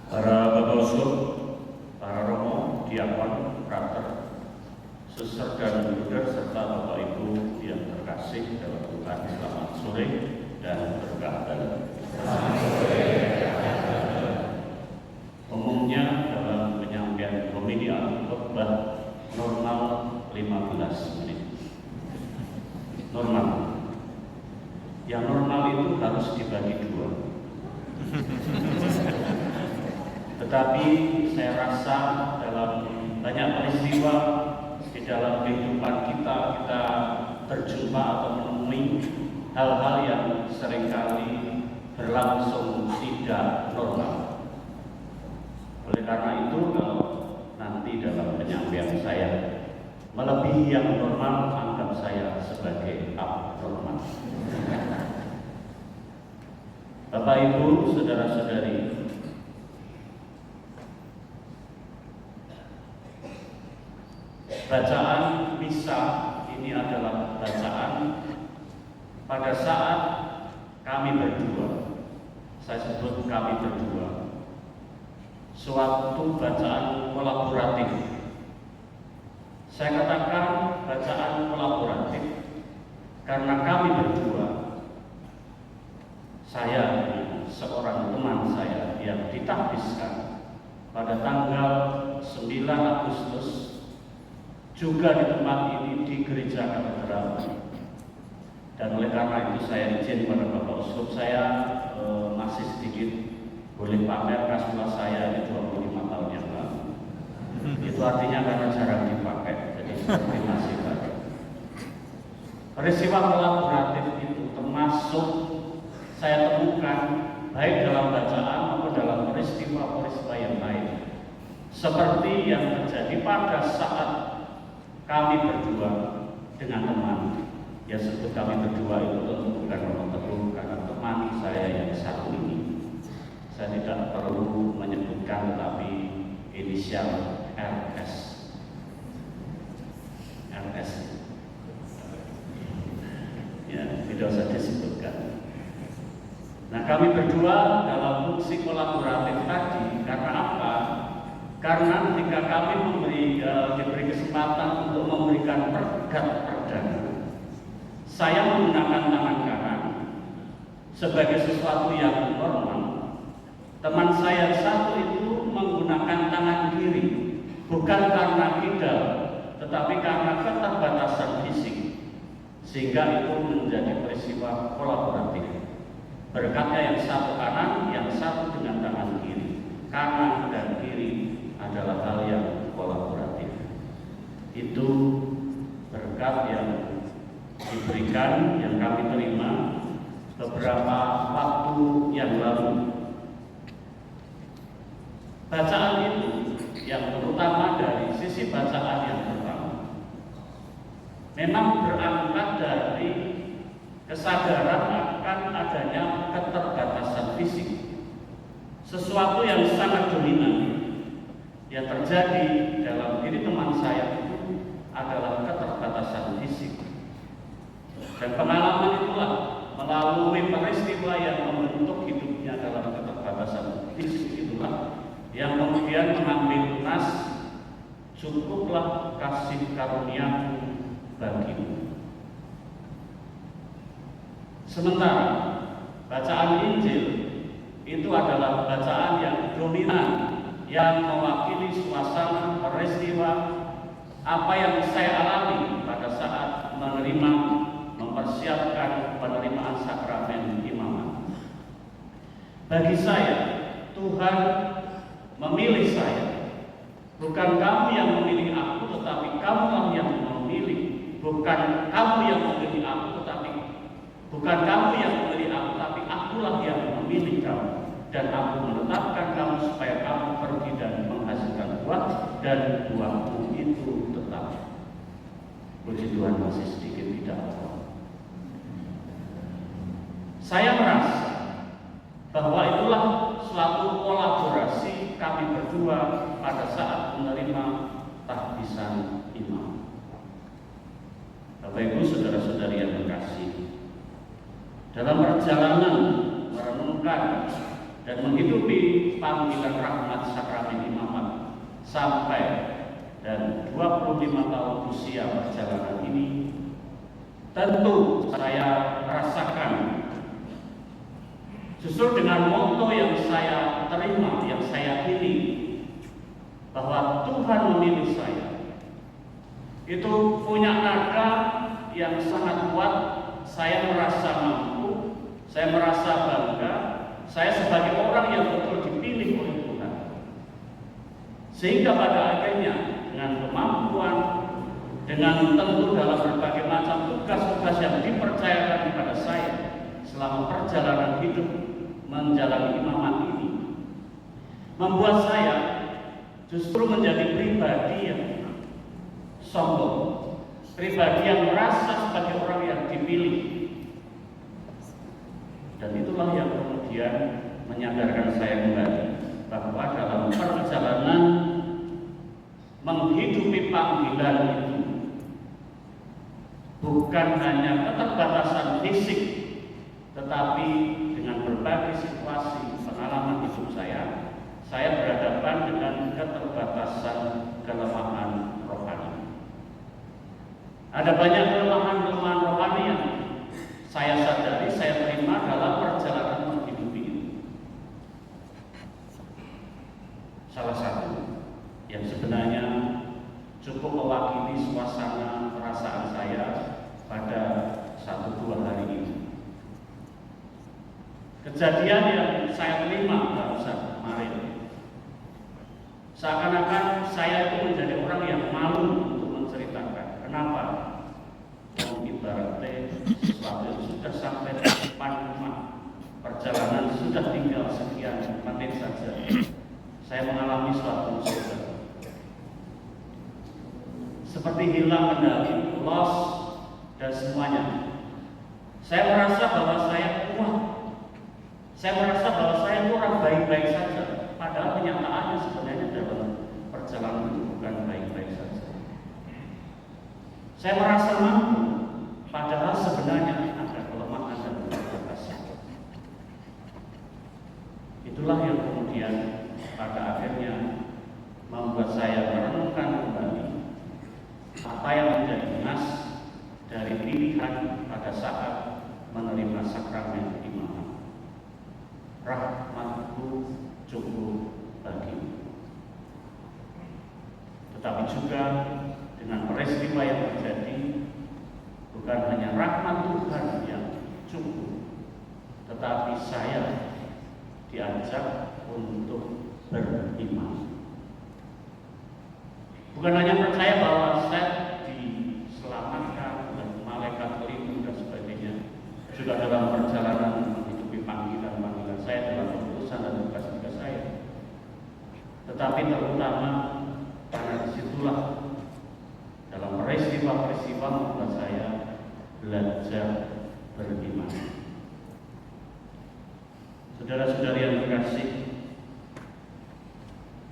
Para Bapak Uskup, para Romo, Diakon, Frater, Suster dan Bruder, serta Bapak Ibu yang terkasih dalam Tuhan, selamat sore dan berkah dalam. Umumnya dalam penyampaian homili khotbah normal 15 menit. Normal. Yang normal itu harus dibagi dua. Tetapi saya rasa dalam banyak peristiwa di dalam kehidupan kita berjumpa atau menemui hal-hal yang seringkali berlangsung tidak normal. Oleh karena itu, kalau nanti dalam penyampaian saya melebihi yang normal, anggap saya sebagai abnormal. Bapak Ibu, saudara-saudari, bacaan misa ini adalah bacaan pada saat kami berdua. Saya sebut kami berdua. Suatu bacaan kolaboratif. Saya katakan bacaan kolaboratif karena kami berdua, saya seorang teman saya yang ditahbiskan pada tanggal 9 Agustus juga di tempat ini di Gereja Katedral. Dan oleh karena itu saya izin pada Bapak Uskup, saya masih sedikit boleh pamer kaskulah saya ini 25 tahun yang lalu. Itu artinya karena jarang dipakai, jadi seperti masih baru. Peristiwa kolaboratif itu termasuk saya temukan baik dalam bacaan maupun dalam peristiwa-peristiwa yang lain. Seperti yang terjadi pada saat kami berdua dengan teman. Ya, sebut kami berdua itu tentu bukan Romo Teguh, karena teman saya yang satu ini. Saya tidak perlu menyebutkan, tetapi inisial RS. RS. Ya, tidak usah disebutkan. Nah, kami berdua dalam fungsi kolaboratif tadi, karena apa? Karena ketika kami diberi kesempatan untuk memberikan pergat perdana, saya menggunakan tangan kanan sebagai sesuatu yang normal. Teman saya satu itu menggunakan tangan kiri, bukan karena kidal, tetapi karena keterbatasan fisik, sehingga itu menjadi peristiwa kolaboratif. Berkatnya yang satu kanan, yang satu dengan tangan kiri. Kanan dan kiri adalah hal yang kolaboratif. Itu berkat yang diberikan, yang kami terima beberapa waktu yang lalu. Bacaan itu yang terutama dari sisi bacaan yang pertama memang berangkat dari kesadaran akan adanya keterbatasan fisik, sesuatu yang sangat dominan yang terjadi dalam diri teman saya itu adalah keterbatasan fisik. Dan pengalaman itulah melalui peristiwa yang membentuk hidupnya dalam keterbatasan fisik itulah yang kemudian mengambil nas, cukuplah kasih karuniamu bagimu. Sementara bacaan Injil itu adalah bacaan yang dominan, yang mewakili suasana peristiwa apa yang saya alami pada saat mempersiapkan penerimaan sakramen imamat. Bagi saya, Tuhan memilih saya. Bukan kamu yang memilih aku, tetapi kamulah yang memilih. Bukan kamu yang memilih aku, bukan kamu yang memilih aku, tapi akulah yang memilih kamu. Dan aku menetapkan kamu supaya kamu pergi dan menghasilkan buah, dan buahmu itu tetap. Puji Tuhan, masih sedikit tidak apa. Saya merasa bahwa itulah suatu kolaborasi kami berdua pada saat menerima tahbisan imam. Bapak Ibu, saudara-saudari yang terkasih, dalam perjalanan merenungkan dan menghidupi panggilan rahmat sakramen imamat sampai dan 25 tahun usia perjalanan ini, tentu saya rasakan justru dengan motto yang saya terima, yang saya pilih, bahwa Tuhan memilih saya, itu punya nada yang sangat kuat. Saya merasa mampu, saya merasa bangga, saya sebagai orang yang betul dipilih oleh Tuhan. Sehingga pada akhirnya dengan kemampuan, dengan tentu dalam berbagai macam tugas-tugas yang dipercayakan kepada saya selama perjalanan hidup menjalani imamat ini, membuat saya justru menjadi pribadi yang sombong, pribadi yang merasa sebagai orang yang dipilih. Dan itulah yang kemudian menyadarkan saya kembali bahwa dalam perjalanan menghidupi panggilan itu bukan hanya keterbatasan fisik, tetapi dengan berbagai situasi pengalaman hidup saya berhadapan dengan keterbatasan kelemahan rohani. Ada banyak kelemahan rohani yang saya sadari, saya terima dalam perjalanan menghidupi ini. Kejadian yang saya terima barusan kemarin, seakan-akan saya itu menjadi orang yang malu untuk menceritakan. Kenapa? Ibaratnya sesuatu yang sudah sampai di depan rumah, perjalanan sudah tinggal sekian menit saja, saya mengalami suatu musibah, seperti hilang kendali, loss dan semuanya. Saya merasa bahwa saya kuat, saya merasa bahwa saya itu orang baik-baik saja, padahal kenyataannya sebenarnya dalam perjalanan itu bukan baik-baik saja. Saya merasa mampu, padahal sebenarnya ada kelemahan dan keterbatasan. Itulah yang kemudian pada akhirnya membuat saya merenungkan kembali apa yang menjadi nas dari pilihan pada saat menerima sakramen imaman. Rahmatku cukup bagimu. Tetapi juga dengan peristiwa yang terjadi, bukan hanya rahmat Tuhan yang cukup, tetapi saya diajak untuk beriman. Bukan hanya percaya bahwa saya diselamatkan oleh malaikat pelindung dan sebagainya, juga dalam perjalanan menghidupi panggilan-panggilan saya dalam keputusan dan tugas-tugas saya, tetapi terutama karena disitulah dalam peristiwa-peristiwa membuat saya belajar beriman. Saudara-saudari yang terkasih,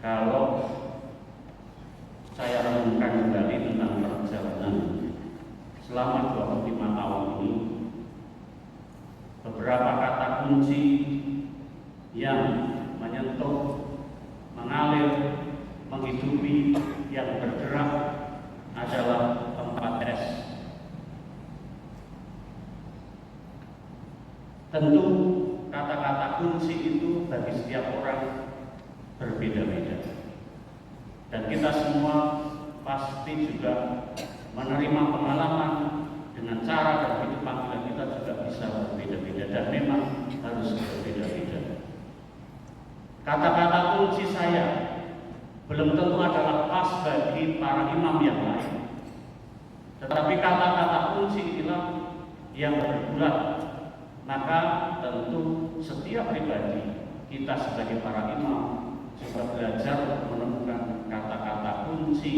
kalau saya renungkan kembali tentang perjalanan selama 25 tahun ini, beberapa kata kunci yang menyentuh, mengalir, menghidupi, yang bergerak adalah 4S. Tentu kata-kata kunci itu bagi setiap orang berbeda-beda, dan kita semua pasti juga menerima pengalaman dengan cara dan hidup panggilan kita juga bisa berbeda-beda, dan memang harus berbeda-beda. Kata-kata kunci saya belum tentu adalah pas bagi para imam yang lain, tetapi kata-kata kunci inilah yang berbulat. Maka tentu setiap pribadi kita sebagai para imam juga belajar menemukan kata-kata kunci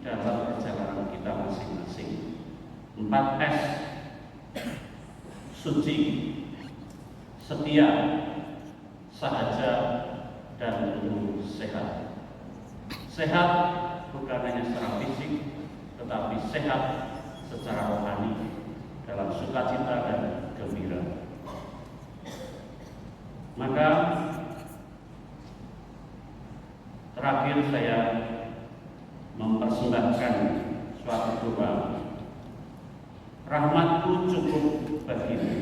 dalam perjalanan kita masing-masing. 4S: suci, setia, sahaja, dan tentu sehat. Sehat bukan hanya secara fisik, tetapi sehat secara rohani, dalam sukacita dan gembira. Maka terakhir saya mempersembahkan suatu doa. Rahmatku cukup bagimu.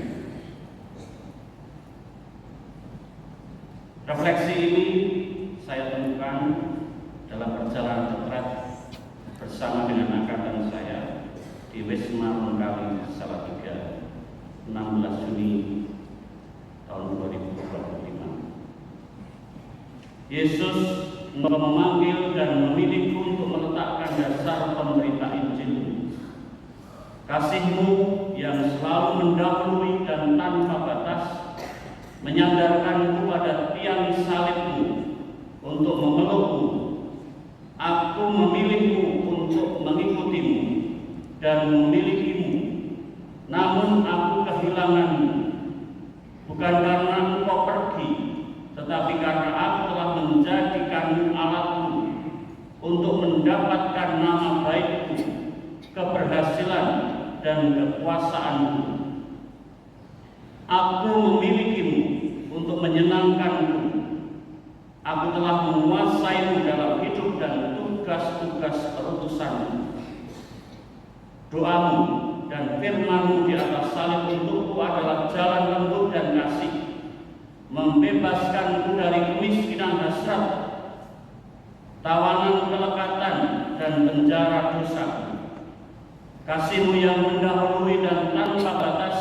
Refleksi ini saya temukan dalam perjalanan retret bersama dengan angkatan saya di Wisma Lengkali Salatiga, 16 Juni tahun 2025. Yesus memanggil dan memilihku untuk meletakkan dasar pemberita Injil. Kasih-Mu yang selalu mendahului dan tanpa batas menyandarkanku pada tiang salib-Mu untuk memeluk-Mu. Aku memilih-Mu untuk mengikuti-Mu dan memiliki-Mu. Namun aku kehilangan-Mu, bukan karena Engkau pergi, tetapi karena aku telah menjadikan-Mu alatku untuk mendapatkan nama baik-Ku, keberhasilan dan kekuasaan-Mu. Aku memiliki-Mu untuk menyenangkan-Mu. Aku telah menguasai-Mu dalam hidup dan tugas-tugas perutusan-Mu. Doa-Mu dan firman-Mu di atas salib untukku adalah jalan lembut dan kasih, membebaskanku dari kemiskinan hasrat, tawanan kelekatan dan penjara dosa. Kasih-Mu yang mendahului dan tanpa batas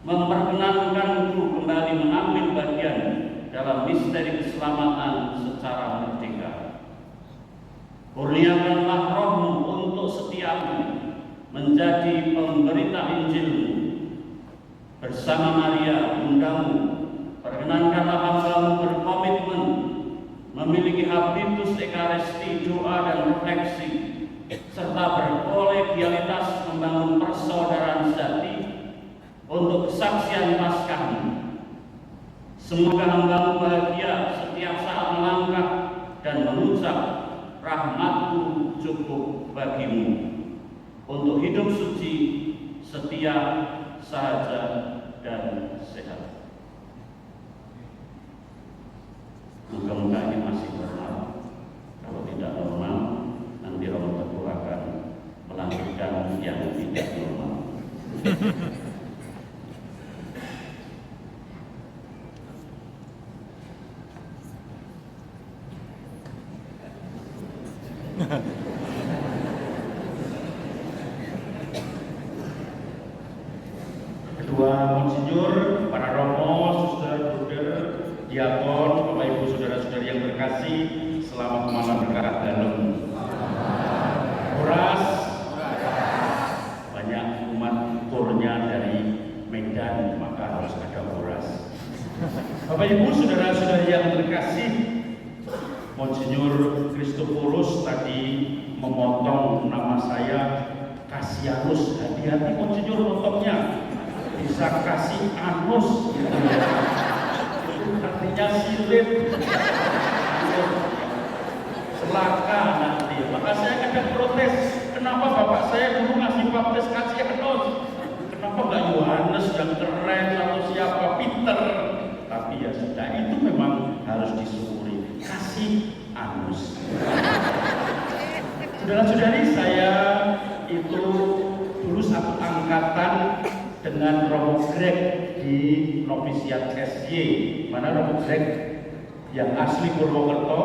memperkenankanku kembali mengambil bagian dalam misteri keselamatan secara merdeka. Kurniakanlah rohmu untuk setiamu menjadi pemberita Injilmu. Bersama Maria, bundamu, perkenankanlah hambamu berkomitmen memiliki habitus ekaristi, doa dan refleksi, serta berkolegialitas membangun persaudaraan sejati untuk kesaksian Paskahmu. Semoga hambamu bahagia setiap saat melangkah dan mengucap, rahmatku cukup bagimu, untuk hidup suci, setia, sahaja, dan sehat. Moga-moga ini masih normal. Kalau tidak normal, nanti Romo Teguh akan melanjutkan yang tidak normal. Kedua Monsinyur, para romo, suster, bruder, diakon, Bapak Ibu, saudara-saudari yang terkasih, selamat malam berkah dalam. Horas, banyak umat kurnya dari Medan, maka harus ada horas. Bapak Ibu, saudara-saudari yang terkasih, Monsinyur Kristoforus tadi memotong nama saya Kasianus. Hati-hati Monsinyur potongnya, bisa kasih anus, artinya silit, selaka nanti. Maka saya kadang protes, kenapa bapak saya dulu ngasih baptis kasih anus, kenapa nggak Yohanes yang keren atau siapa, Peter? Tapi ya sudah, itu memang harus disyukuri, kasih anus. Saudara-saudari, saya itu dulu satu angkatan dengan Romo Greg di novisiat SY. Mana Romo Greg yang asli Purwokerto?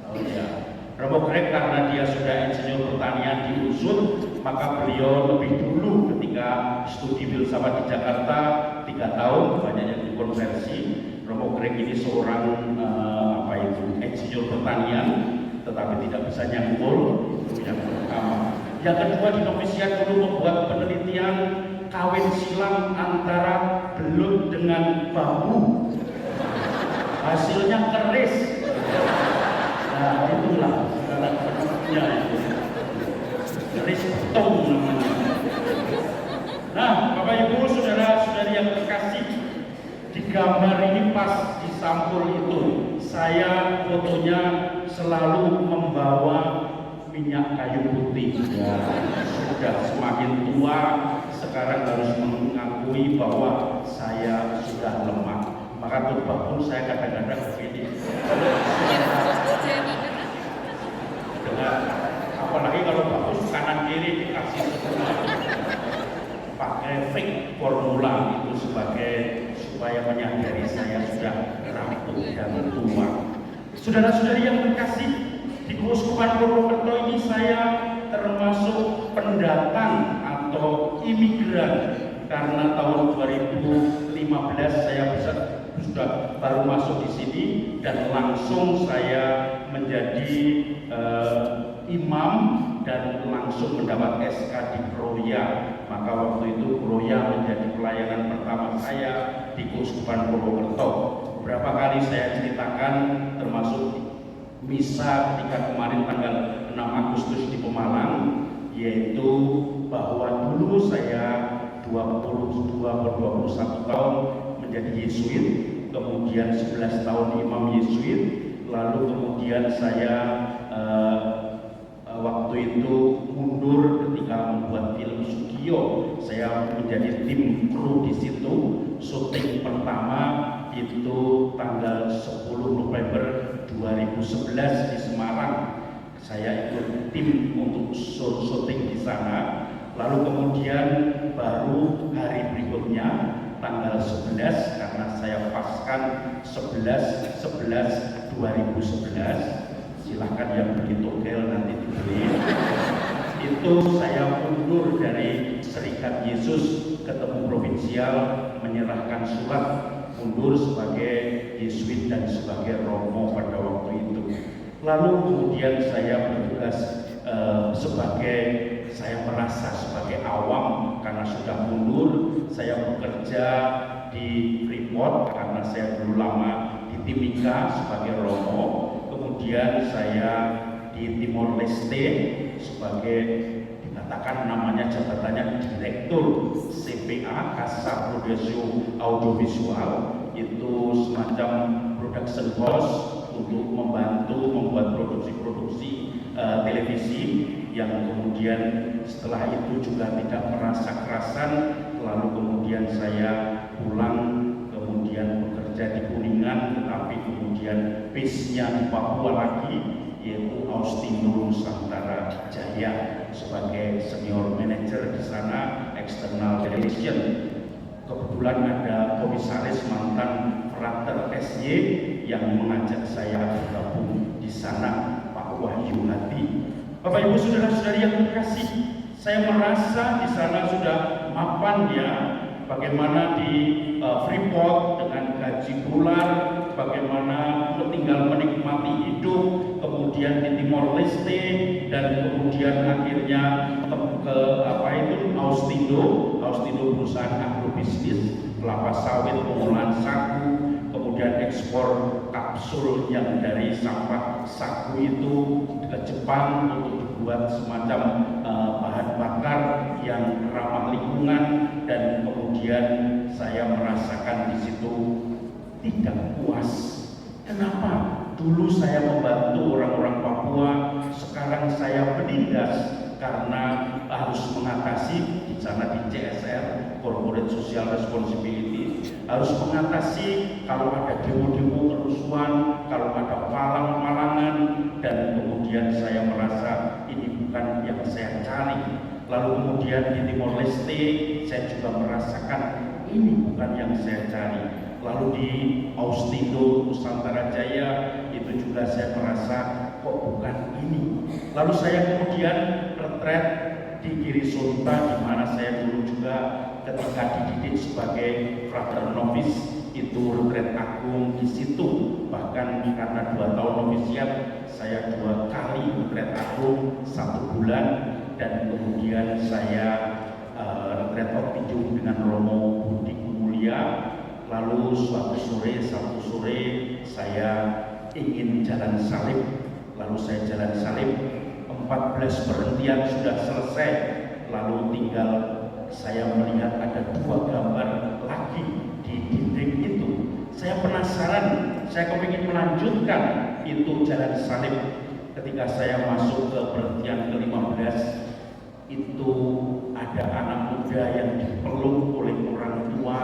Oh ya, Romo Greg karena dia sudah insinyur pertanian di UNSUD, maka beliau lebih dulu ketika studi filsafat di Jakarta 3 tahun, banyak yang dikonversi. Romo Greg ini seorang insinyur pertanian, tetapi tidak bisa nyangkul, itu yang pertama. Yang kedua, di novisiat dulu membuat penelitian kawin silang antara belut dengan bambu. Hasilnya keris. Nah, itulah segala bentuknya itu. Keris betung namanya. Nah, Bapak Ibu, saudara-saudari yang terkasih, di gambar ini pas di sampul itu, saya fotonya selalu membawa minyak kayu putih. Ya, sudah semakin tua, sekarang harus mengakui bahwa saya sudah lemah. Maka khotbah pun saya kadang-kadang begini. Dengan apalagi kalau bagus kanan kiri dikasih semua. Pakai fake formula itu sebagai supaya menyadari saya sudah rapuh dan tua. Saudara-saudari yang terkasih, di Keuskupan Purwokerto ini saya termasuk pendatang atau imigran, karena tahun 2015 saya sudah baru masuk di sini dan langsung saya menjadi imam dan langsung mendapat SK di Kroya. Maka waktu itu Kroya menjadi pelayanan pertama saya di Keuskupan Purwokerto. Beberapa kali saya ceritakan, termasuk misa ketika kemarin tanggal 6 Agustus di Pemalang, yaitu bahwa dulu saya 22 atau 21 tahun menjadi Yesuit, kemudian 11 tahun imam Yesuit, lalu kemudian saya waktu itu mundur ketika membuat film Sugio. Saya menjadi tim kru di situ. Syuting pertama itu tanggal 10 November 2011 di Semarang. Saya ikut tim untuk syuting di sana. Lalu kemudian baru hari berikutnya tanggal 11, karena saya paskan 11/11/2011. Silahkan yang beli togel nanti dibeli. itu saya mundur dari Serikat Yesus ketemu provinsial, menyerahkan surat mundur sebagai Yesuit dan sebagai Romo pada waktu itu. Lalu kemudian saya bertugas saya merasa sebagai awam karena sudah mundur. Saya bekerja di Freeport karena saya dulu lama di Timika sebagai Romo. Kemudian saya di Timor Leste sebagai, dikatakan namanya jabatannya Direktur CPA, Casa Production Audiovisual, itu semacam production house untuk membantu membuat produksi-produksi televisi yang kemudian setelah itu juga tidak merasa kerasan. Lalu kemudian saya pulang, kemudian bekerja di Kuningan, tetapi kemudian base-nya di Papua lagi, yaitu Austindo Nusantara Jaya sebagai senior manager di sana, external television. Kebetulan ada komisaris mantan Frater SY yang mengajak saya bergabung di sana, Pak Wahyu Hadi. Bapak Ibu saudara-saudari yang terkasih, saya merasa di sana sudah mapan ya, bagaimana di Freeport dengan gaji bulan, bagaimana tinggal menikmati hidup, kemudian di Timor Leste, dan kemudian akhirnya ke Austindo perusahaan agrobisnis, kelapa sawit, pengolahan sagu, kemudian ekspor kapsul yang dari sampah sagu itu ke Jepang untuk dibuat semacam bahan bakar yang ramah lingkungan. Dan kemudian saya merasakan di situ tidak puas. Kenapa? Dulu saya membantu orang-orang Papua, sekarang saya menindas karena harus mengatasi di sana di CSR, Corporate Social Responsibility, harus mengatasi kalau ada demo-demo kerusuhan, kalau ada palang-palangan, dan kemudian saya merasa ini bukan yang saya cari. Lalu kemudian di Timor Leste saya juga merasakan ini bukan yang saya cari. Lalu di Austindo Nusantara Jaya itu juga saya merasa kok bukan ini. Lalu saya kemudian retret di Girisonta, di mana saya dulu juga ketika dididik sebagai frater novice itu retret agung di situ. Bahkan karena 2 tahun novisiat saya 2 kali retret agung 1 bulan, dan kemudian saya retret optium dengan Romo Budi Mulia. Lalu satu sore saya ingin jalan salib, lalu saya jalan salib, 14 perhentian sudah selesai, lalu tinggal saya melihat ada 2 gambar lagi di dinding itu. Saya penasaran, saya kepingin melanjutkan itu jalan salib. Ketika saya masuk ke perhentian ke-15, itu ada anak muda yang dipeluk oleh orang tua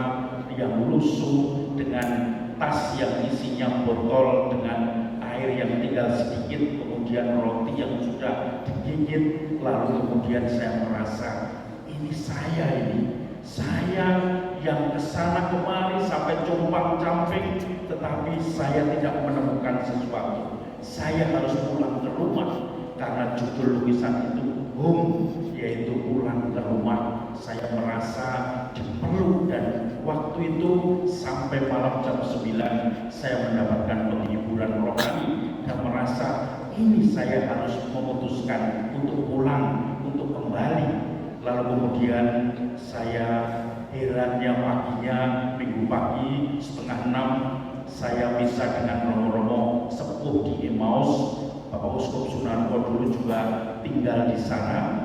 yang lusuh dengan tas yang isinya botol dengan air yang tinggal sedikit, kemudian roti yang sudah digigit. Lalu kemudian saya merasa ini saya yang kesana kemari sampai compang-camping, tetapi saya tidak menemukan sesuatu. Saya harus pulang ke rumah karena judul lukisan itu home, yaitu pulang ke rumah. Saya merasa dipeluk, dan waktu itu sampai malam jam 9 saya mendapatkan penghiburan rohani dan merasa ini saya harus memutuskan untuk pulang, untuk kembali. Lalu kemudian saya herannya paginya, minggu pagi setengah 6, saya bisa dengan romo-romo sepuh di Emmaus. Bapak Uskup Sunarko dulu juga tinggal di sana.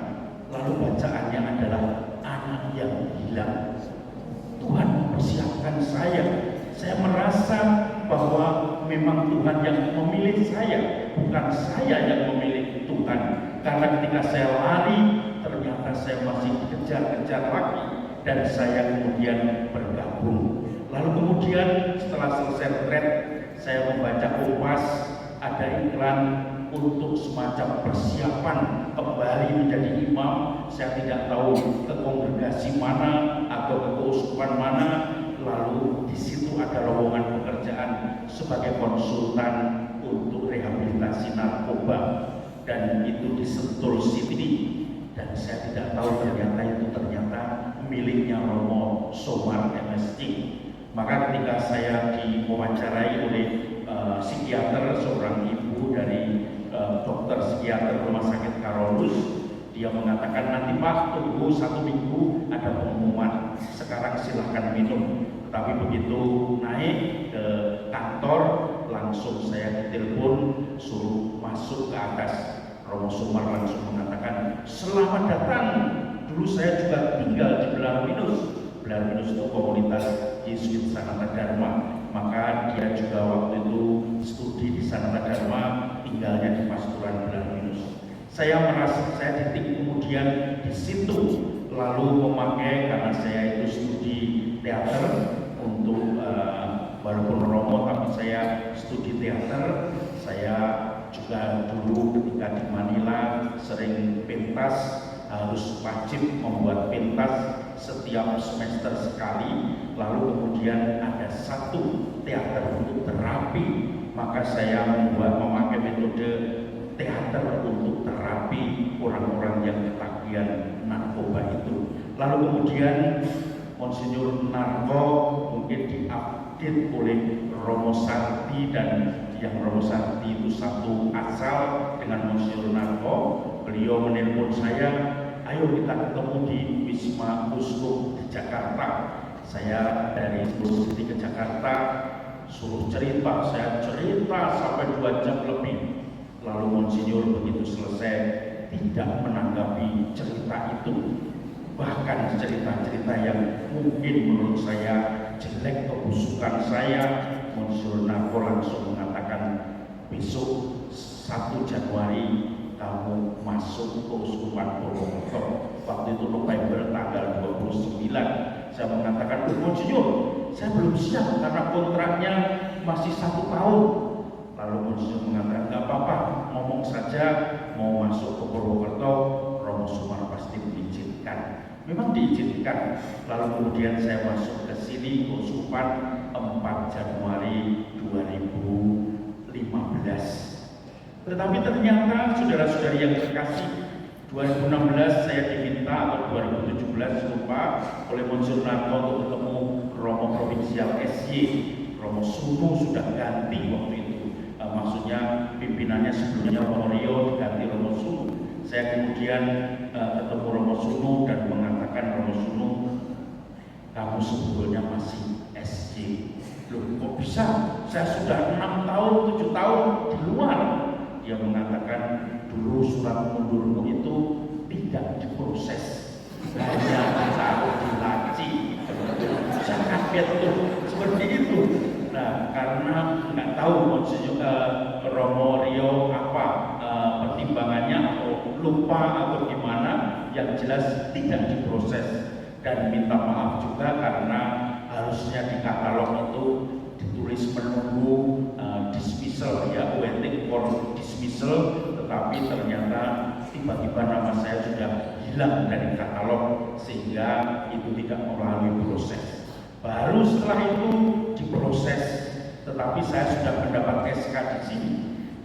Lalu bacaannya adalah anak yang hilang. Tuhan mempersiapkan saya. Saya merasa bahwa memang Tuhan yang memilih saya, bukan saya yang memilih Tuhan. Karena ketika saya lari, ternyata saya masih dikejar-kejar lagi, dan saya kemudian bergabung. Lalu kemudian setelah selesai retret, saya membaca Kompas, ada iklan untuk semacam persiapan kembali menjadi imam. Saya tidak tahu ke kongregasi mana atau ke keuskupan mana. Lalu di situ ada lowongan pekerjaan sebagai konsultan untuk rehabilitasi narkoba, dan itu di Sentul City. dan saya tidak tahu ternyata miliknya Romo Somar MSc. Maka ketika saya diwawancarai oleh psikiater, seorang ibu dari dokter psikiater Rumah Sakit Karolus, dia mengatakan, nanti Pak tunggu 1 minggu ada pengumuman, sekarang silahkan minum. Tapi begitu naik ke kantor, langsung saya ditelepon suruh masuk ke atas. Romo Somar langsung mengatakan, selamat datang. Dulu saya juga tinggal di Belarminus. Belarminus itu komunitas Yesuit Sanata Dharma. Maka dia juga waktu itu studi di Sanata Dharma, tinggalnya di Pasturan Belarminus. Saya merasa saya titik kemudian di situ, lalu memakai, karena saya itu studi teater untuk walaupun Romo tapi saya studi teater. Saya juga dulu ketika di Manila sering pentas, harus wajib membuat pentas setiap semester sekali. Lalu kemudian ada 1 teater untuk terapi, maka saya memakai metode teater untuk terapi orang-orang yang ketagihan narkoba itu. Lalu kemudian Monsinyur Narko mungkin diupdate oleh Romo Sarti, dan yang Romo Sarti itu satu asal dengan Monsinyur Narko. Beliau menelpon saya, ayo kita ketemu di Wisma Uskup di Jakarta. Saya dari Siti ke Jakarta, suruh cerita, saya cerita sampai 2 jam lebih. Lalu Monsinyur begitu selesai tidak menanggapi cerita itu, bahkan cerita-cerita yang mungkin menurut saya jelek kebusukan saya. Monsinyur Narko langsung mengatakan, besok 1 Januari kamu masuk ke Uskupan Purwokerto. Waktu itu November tanggal 29. Saya mengatakan, Monsinyur, saya belum siap karena kontraknya masih 1 tahun. Lalu Monsinyur mengatakan, nggak apa-apa, ngomong saja mau masuk ke Purwokerto, Romo Somar pasti diizinkan. Memang diizinkan. Lalu kemudian saya masuk ke sini, ke Uskupan 4 Januari 2015. Tetapi ternyata saudara-saudari yang terkasih, 2016 saya diminta, atau 2017 lupa, oleh Monsinyur Narko untuk ketemu Romo Provinsial SY. Romo Sunu sudah ganti waktu itu. Maksudnya pimpinannya sebelumnya Romo Rio, diganti Romo Sunu. Saya kemudian ketemu Romo Sunu dan mengatakan, Romo Sunu, kamu sebetulnya masih SJ. Loh, kok bisa? Saya sudah 6 tahun, 7 tahun di luar. Dia mengatakan, dulu surat mundurmu itu tidak diproses, hanya ditaruh di laci. Saya kaget tuh, seperti itu. Nah, karena nggak tahu Romo Rio apa pertimbangannya, atau lupa atau gimana, yang jelas tidak diproses. Dan minta maaf juga karena harusnya di katalog itu ditulis menunggu dismissal, ya, waiting for dismissal, tetapi ternyata tiba-tiba nama saya sudah hilang dari katalog sehingga itu tidak melalui proses. Baru setelah itu diproses, tetapi saya sudah mendapat SK di sini.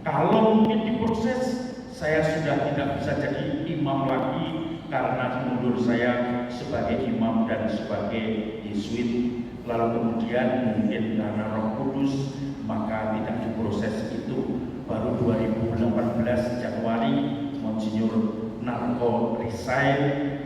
Kalau mungkin diproses, saya sudah tidak bisa jadi imam lagi karena mundur saya sebagai imam dan sebagai Yesuit. Lalu kemudian mungkin karena Roh Kudus maka tidak diproses itu. Baru 2018 Januari Monsinyur Narko resign,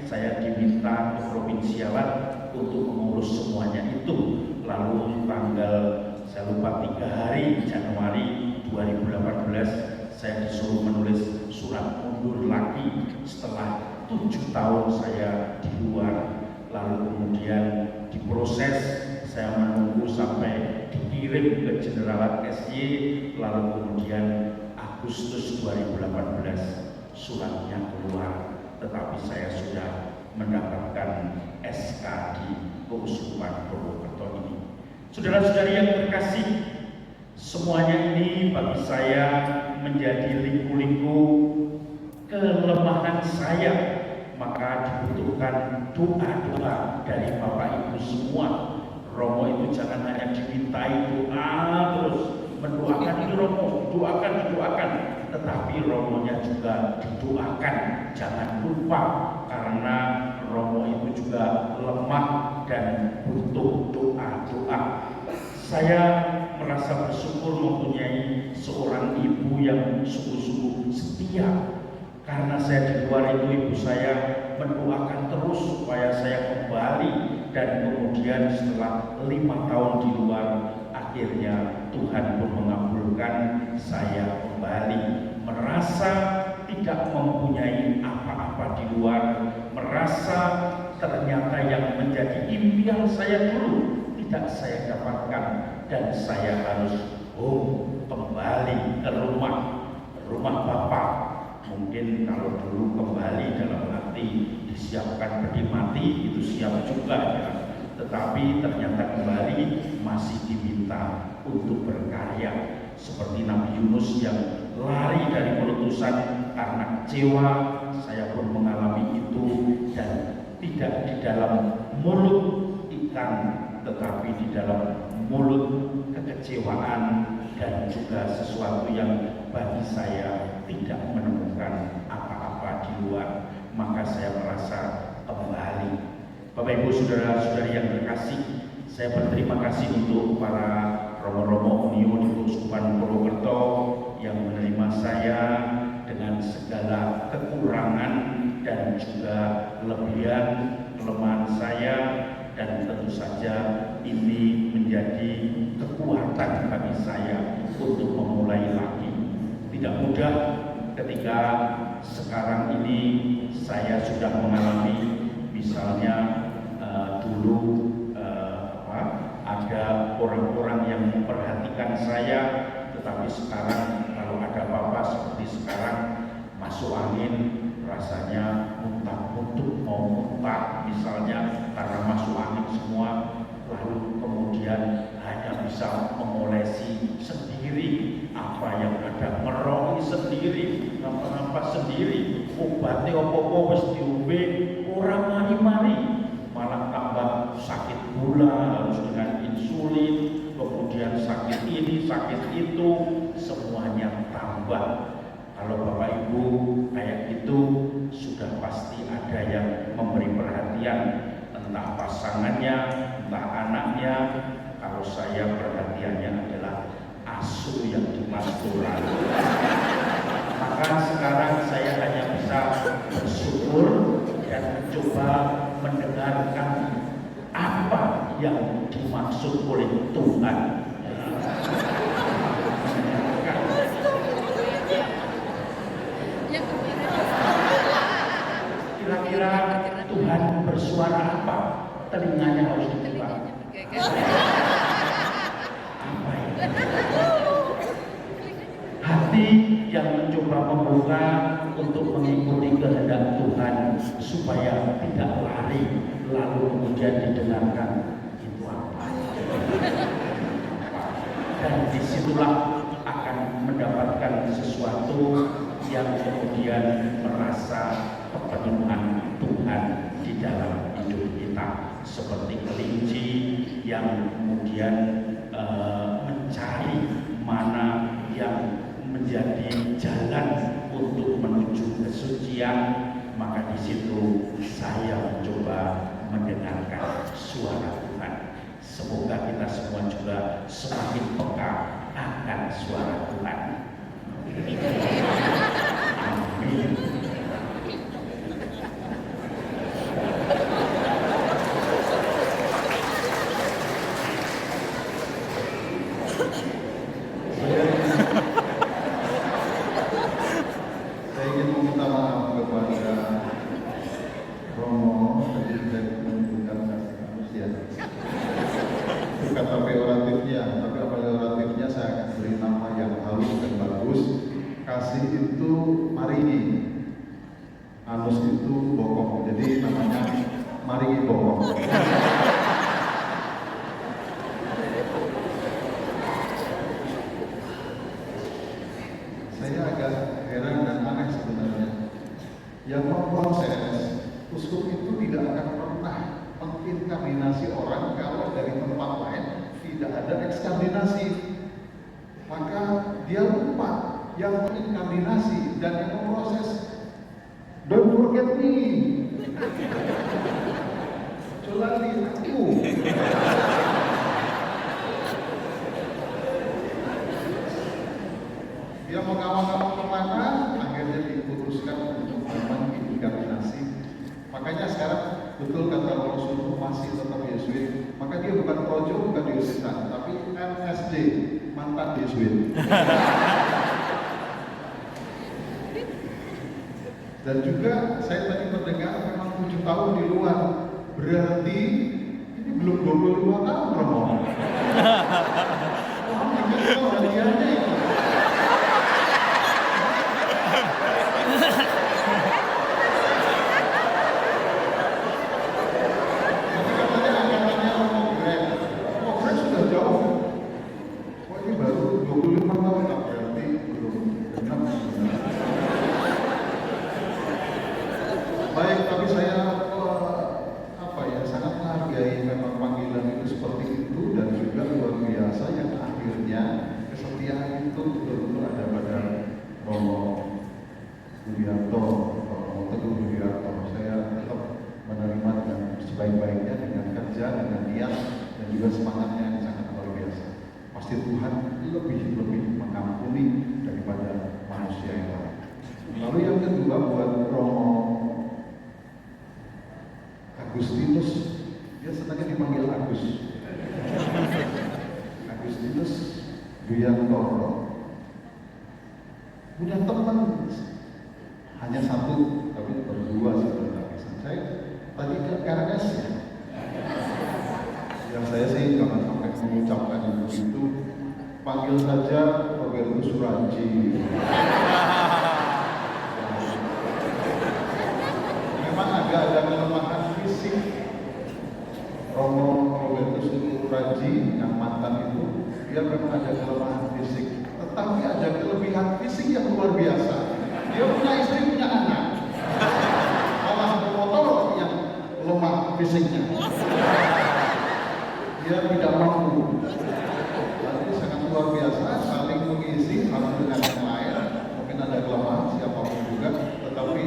saya diminta ke Provinsialat untuk mengurus semuanya itu. Lalu tanggal, saya lupa, 3 hari Januari 2018 saya disuruh menulis surat mundur lagi setelah 7 tahun saya di luar. Lalu kemudian diproses, saya menunggu sampai dikirim ke Jeneralat SY. Lalu kemudian Agustus 2018 suratnya keluar, tetapi saya sudah mendapatkan SK di Keuskupan Purwokerto ini. Saudara-saudari yang terkasih, semuanya ini bagi saya menjadi liku-liku kelemahan saya, maka dibutuhkan doa-doa dari Bapak Ibu semua. Romo itu jangan hanya dimintai doa terus, mendoakan ini Romo, doakan, tetapi romonya juga didoakan. Jangan lupa, karena romo itu juga lemah dan butuh doa-doa. Saya merasa bersyukur mempunyai seorang ibu yang sungguh-sungguh setia. Karena saya di luar itu, ibu saya mendoakan terus supaya saya kembali, dan kemudian setelah 5 tahun di luar, akhirnya Tuhan pun mengabulkan saya kembali. Merasa tidak mempunyai apa-apa di luar, merasa ternyata yang menjadi impian saya dulu tidak saya dapatkan, dan saya harus kembali ke rumah Bapak. Mungkin kalau dulu kembali dalam arti disiapkan peti mati, itu siap juga ya. Tetapi ternyata kembali masih diminta untuk berkarya. Seperti Nabi Yunus yang lari dari pelutusan karena kecewa, saya pun mengalami itu, dan tidak di dalam mulut ikan, tetapi di dalam mulut kekecewaan dan juga sesuatu yang bagi saya tidak menemukan apa-apa di luar. Maka saya merasa kembali. Bapak Ibu saudara-saudari yang terkasih, saya berterima kasih untuk para romo-romo Unio di Keuskupan Purwokerto yang menerima saya dengan segala kekurangan dan juga kelebihan kelemahan saya, dan tentu saja ini menjadi kekuatan bagi saya untuk memulai lagi. Tidak mudah ketika sekarang ini saya sudah mengalami, misalnya dulu ada orang-orang yang memperhatikan saya, tetapi sekarang kalau ada apa-apa seperti sekarang, masuk angin rasanya muntah-muntah, mau muntah misalnya karena masuk angin semua, lalu kemudian hanya bisa mengolesi sendiri apa yang ada, merongi sendiri, ngapa-ngapa sendiri, obatnya opo-opo wis diombe orang mari-mari, malah tambah sakit gula harus dengan insulin, kemudian sakit ini, sakit itu, semuanya tambah. Kalau Bapak Ibu kayak gitu, sudah pasti ada yang memberi perhatian, entah pasangannya, entah anaknya. Kalau saya perhatiannya adalah asuh yang di pastoran. Maka sekarang saya hanya bisa bersyukur dan mencoba mendengarkan apa yang dimaksud oleh Tuhan. Kira-kira Tuhan bersuara apa? Telinganya harus dibuka. Apa ini? Hati yang mencoba membuka untuk mengikuti kehendak Tuhan supaya tidak lari, lalu kemudian didengarkan itu apa? Dan disitulah akan mendapatkan sesuatu yang kemudian merasa kepenuhan Tuhan di dalam hidup kita, seperti kelinci yang kemudian mencari mana yang menjadi jalan untuk menuju kesucian. Maka di situ saya mencoba mendengarkan suara Tuhan. Semoga kita semua juga semakin peka akan suara Tuhan. Amin. Saya ingin meminta maaf kepada Romo tadi saya menunjukkan manusia. Bukan peoratifnya, tapi peoratifnya saya akan beri nama yang halus dan bagus. Kasih itu maringi, anus itu bokong, jadi namanya maringi bokong. Saya agak heran dan aneh sebenarnya. Yang memproses uskup itu tidak akan pernah menginkaminasi orang kalau dari tempat lain tidak ada ekskaminasi. Maka dia lupa yang menginkardinasi dan yang memproses. Don't forget me. Celali aku. Dia mengawal-awal kemana, akhirnya diputuskan untuk memang inkardinasi. Makanya sekarang betul kata Rasulullah masih tetap Yesuit. Maka dia bukan projo, bukan Yesuitan, tapi MSD, mantan Yesuit. Dan juga saya tadi mendengar memang 7 tahun di luar, berarti ini belum 25 tahun Romo. Wah, ini kok hadiahnya itu. Tapi katanya angkatannya Romo Greg. Romo Greg sudah jauh. Wah, ini baru 25 tahun, tak berarti belum genap sebenarnya. Baik, tapi saya sangat menghargai memang panggilan itu seperti itu dan juga luar biasa yang akhirnya kesetiaan itu betul-betul ada pada Romo Budiarto, Romo Teguh Budiarto. Saya tetap menerima dengan sebaik-baiknya dengan kerja, dengan niat dan juga semangatnya yang sangat luar biasa. Pasti Tuhan lebih mengampuni daripada manusia yang lain. Lalu yang kedua buat Romo Agustinus, dia senangnya dipanggil Agus. Agustinus Duyantoro punya teman hanya satu, tapi berdua sebenarnya. Saya tadi ke KRS ya. Yang saya sih jangan sampai mengucapkan itu, panggil saja Robertus Suranji. Memang agak ada kelemahan fisik. Romo Robertus Suranji yang mantan itu, dia memang ada kelemahan fisik, tetapi ada kelebihan fisik yang luar biasa. Dia punya istri, punya anak. Malah bermotor yang lemah fisiknya. Dia tidak mampu. Tapi sangat luar biasa, saling mengisi satu dengan yang lain. Mungkin ada kelemahan siapapun juga, tetapi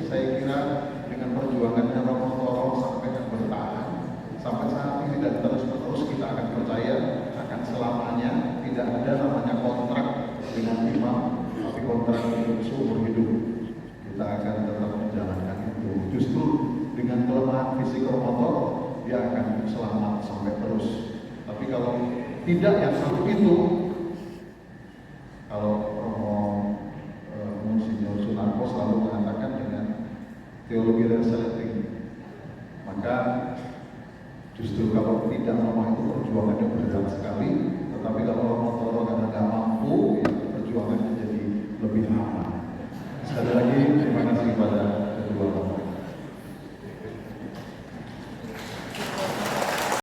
saya kira dengan perjuangannya Romo Toro sampai yang bertahan sampai saat ini dan terus-menerus kita akan percaya akan selamanya tidak ada namanya kontrak dengan imam, tapi kontrak itu seumur hidup. Kita akan tetap menjalankan itu. Justru dengan kelemahan fisik Romo Toro, dia akan selamat sampai terus. Tapi kalau tidak yang satu itu, kalau Romo Monsinyur Sunarko selalu mengatakan dengan teologi resleting, maka justru kalau tidak lemah itu perjuangannya berat sekali. Tetapi kalau Romo Toro karena nggak mampu, ya perjuangannya jadi lebih aman. Sekali lagi